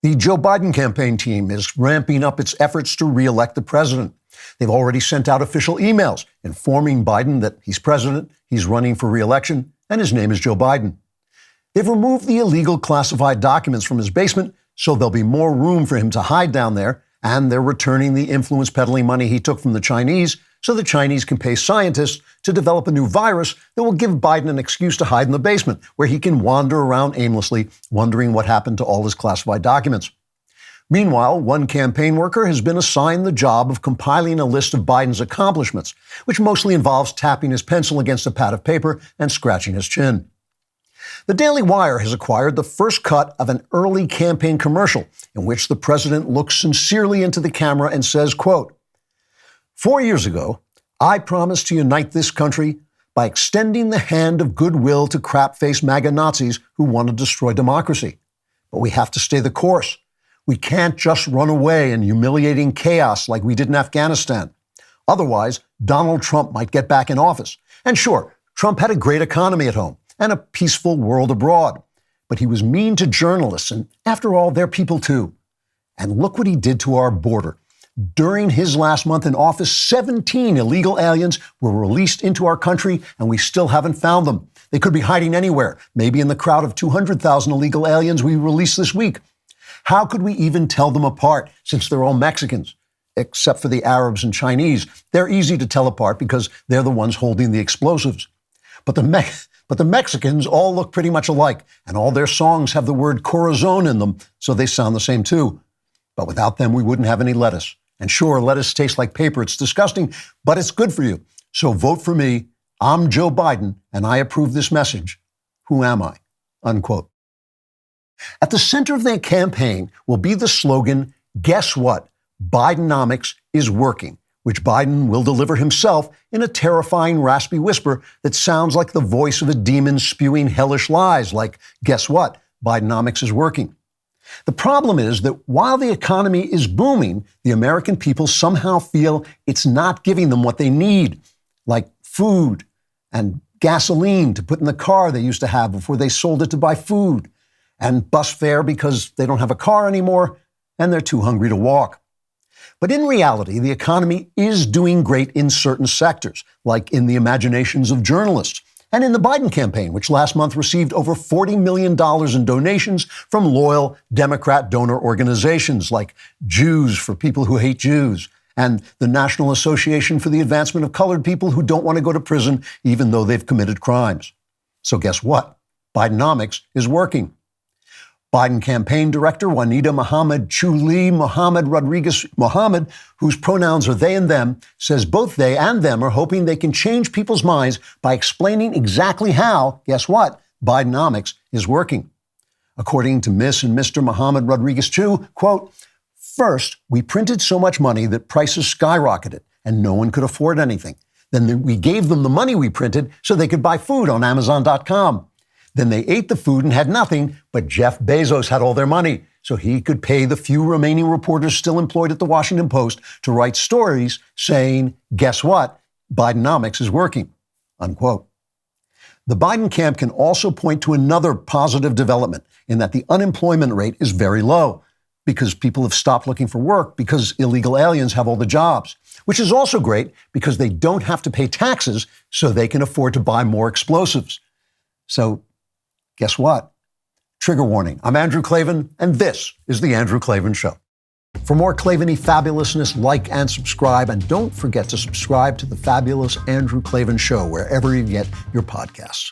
The Joe Biden campaign team is ramping up its efforts to re-elect the president. They've already sent out official emails informing Biden that he's president, he's running for re-election, and his name is Joe Biden. They've removed the illegal classified documents from his basement, so there'll be more room for him to hide down there, and they're returning the influence peddling money he took from the Chinese so the Chinese can pay scientists to develop a new virus that will give Biden an excuse to hide in the basement, where he can wander around aimlessly, wondering what happened to all his classified documents. Meanwhile, one campaign worker has been assigned the job of compiling a list of Biden's accomplishments, which mostly involves tapping his pencil against a pad of paper and scratching his chin. The DailyWire has acquired the first cut of an early campaign commercial in which the president looks sincerely into the camera and says, quote, "4 years ago, I promised to unite this country by extending the hand of goodwill to crap-faced MAGA Nazis who want to destroy democracy. But we have to stay the course. We can't just run away in humiliating chaos like we did in Afghanistan. Otherwise, Donald Trump might get back in office. And sure, Trump had a great economy at home and a peaceful world abroad. But he was mean to journalists, and after all, they're people too. And look what he did to our border. During his last month in office, 17 illegal aliens were released into our country, and we still haven't found them. They could be hiding anywhere, maybe in the crowd of 200,000 illegal aliens we released this week. How could we even tell them apart, since they're all Mexicans, except for the Arabs and Chinese? They're easy to tell apart because they're the ones holding the explosives. But the Mexicans all look pretty much alike, and all their songs have the word corazon in them, so they sound the same too. But without them, we wouldn't have any lettuce. And sure, lettuce tastes like paper. It's disgusting, but it's good for you. So vote for me. I'm Joe Biden, and I approve this message. Who am I?" Unquote. At the center of their campaign will be the slogan, "Guess what? Bidenomics is working," which Biden will deliver himself in a terrifying, raspy whisper that sounds like the voice of a demon spewing hellish lies, like, "Guess what? Bidenomics is working." The problem is that while the economy is booming, the American people somehow feel it's not giving them what they need, like food and gasoline to put in the car they used to have before they sold it to buy food, and bus fare because they don't have a car anymore and they're too hungry to walk. But in reality, the economy is doing great in certain sectors, like in the imaginations of journalists, and in the Biden campaign, which last month received over $40 million in donations from loyal Democrat donor organizations like Jews for People Who Hate Jews and the National Association for the Advancement of Colored People Who Don't Want to Go to Prison even though they've committed crimes. So guess what? Bidenomics is working. Biden campaign director Juanita Mohammed Chuli Mohammed Rodriguez Mohammed, whose pronouns are they and them, says both they and them are hoping they can change people's minds by explaining exactly how, guess what, Bidenomics is working. According to Miss and Mr. Mohammed Rodriguez Chu, quote, "First, we printed so much money that prices skyrocketed and no one could afford anything. Then we gave them the money we printed so they could buy food on Amazon.com. Then they ate the food and had nothing, but Jeff Bezos had all their money, so he could pay the few remaining reporters still employed at the Washington Post to write stories saying, guess what? Bidenomics is working," unquote. The Biden camp can also point to another positive development in that the unemployment rate is very low because people have stopped looking for work because illegal aliens have all the jobs, which is also great because they don't have to pay taxes so they can afford to buy more explosives. So, guess what? Trigger warning. I'm Andrew Klavan, and this is The Andrew Klavan Show. For more Klavan-y fabulousness, like and subscribe, and don't forget to subscribe to The Fabulous Andrew Klavan Show wherever you get your podcasts.